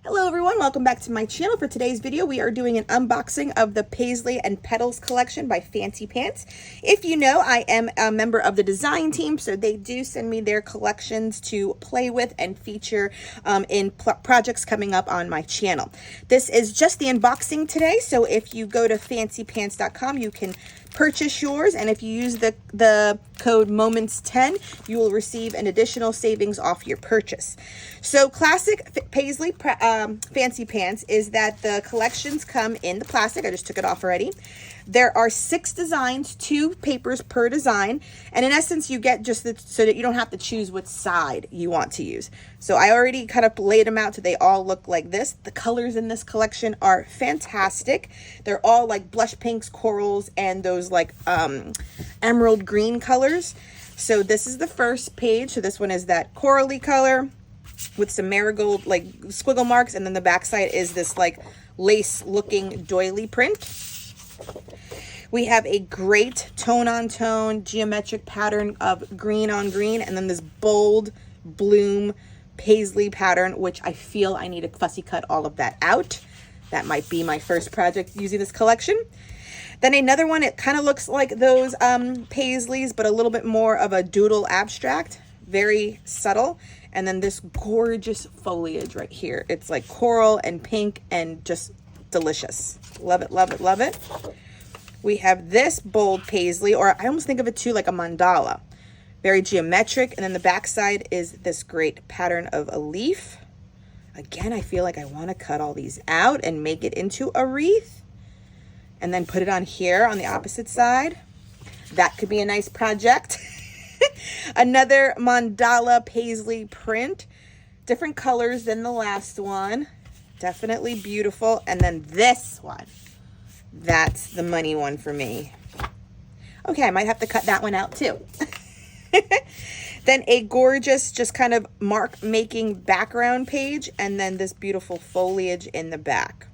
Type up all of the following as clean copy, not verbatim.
Hello everyone, welcome back to my channel. For today's video, we are doing an unboxing of the Paisleys and Petals collection by Fancy Pants. If you know, I am a member of the design team, so they do send me their collections to play with and feature in projects coming up on my channel. This is just the unboxing today, so if you go to fancypants.com, you can purchase yours, and if you use the code MOMENTS10, you will receive an additional savings off your purchase. So classic Paisley Fancy Pants is that the collections come in the plastic. I just took it off already. There are 6 designs, 2 papers per design, and in essence you get just so that you don't have to choose which side you want to use. So I already kind of laid them out so they all look like this. The colors in this collection are fantastic. They're all like blush pinks, corals, and those like emerald green colors. So this is the first page. So this one is that corally color with some marigold like squiggle marks, and then the back side is this like lace looking doily print. We have a great tone-on-tone geometric pattern of green on green, and then this bold bloom paisley pattern, which I feel I need to fussy cut all of that out. That might be my first project using this collection. Then another one, it kind of looks like those Paisleys, but a little bit more of a doodle abstract, very subtle. And then this gorgeous foliage right here. It's like coral and pink and just delicious. Love it, love it, love it. We have this bold paisley, or I almost think of it too like a mandala. Very geometric. And then the back side is this great pattern of a leaf. Again, I feel like I want to cut all these out and make it into a wreath. And then put it on here on the opposite side. That could be a nice project. Another mandala paisley print. Different colors than the last one. Definitely beautiful. And then this one. That's the money one for me. Okay, I might have to cut that one out too. Then a gorgeous, just kind of mark making background page, and then this beautiful foliage in the back.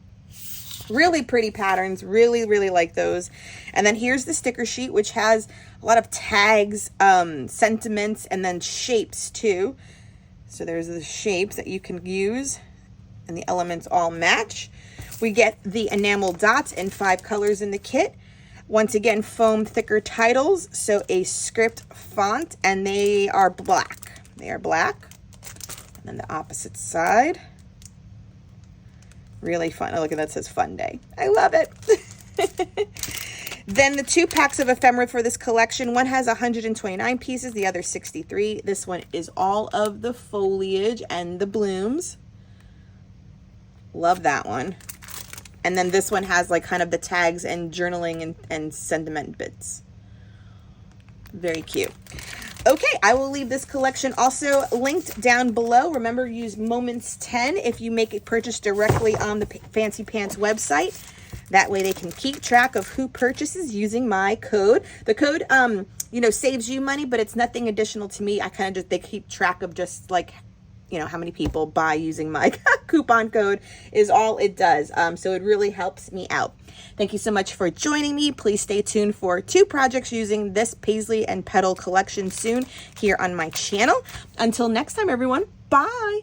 Really pretty patterns, really like those. And then here's the sticker sheet, which has a lot of tags, sentiments, and then shapes too. So there's the shapes that you can use, and the elements all match. We get the enamel dots in 5 colors in the kit. Once again, foam thicker titles, so a script font, and they are black. They are black. And then the opposite side. Really fun. Oh, look at that, says fun day. I love it. Then the 2 packs of ephemera for this collection. One has 129 pieces, the other 63. This one is all of the foliage and the blooms. Love that one. And then this one has like kind of the tags and journaling and sentiment bits. Very cute. Okay, I will leave this collection also linked down below. Remember, use Moments10 if you make a purchase directly on the Fancy Pants website. That way they can keep track of who purchases using my code. The code, you know, saves you money, but it's nothing additional to me. I kind of just, they keep track of just like, you know, how many people buy using my coupon code is all it does. So it really helps me out. Thank you so much for joining me. Please stay tuned for 2 projects using this Paisley and Petal collection soon here on my channel. Until next time, everyone, bye.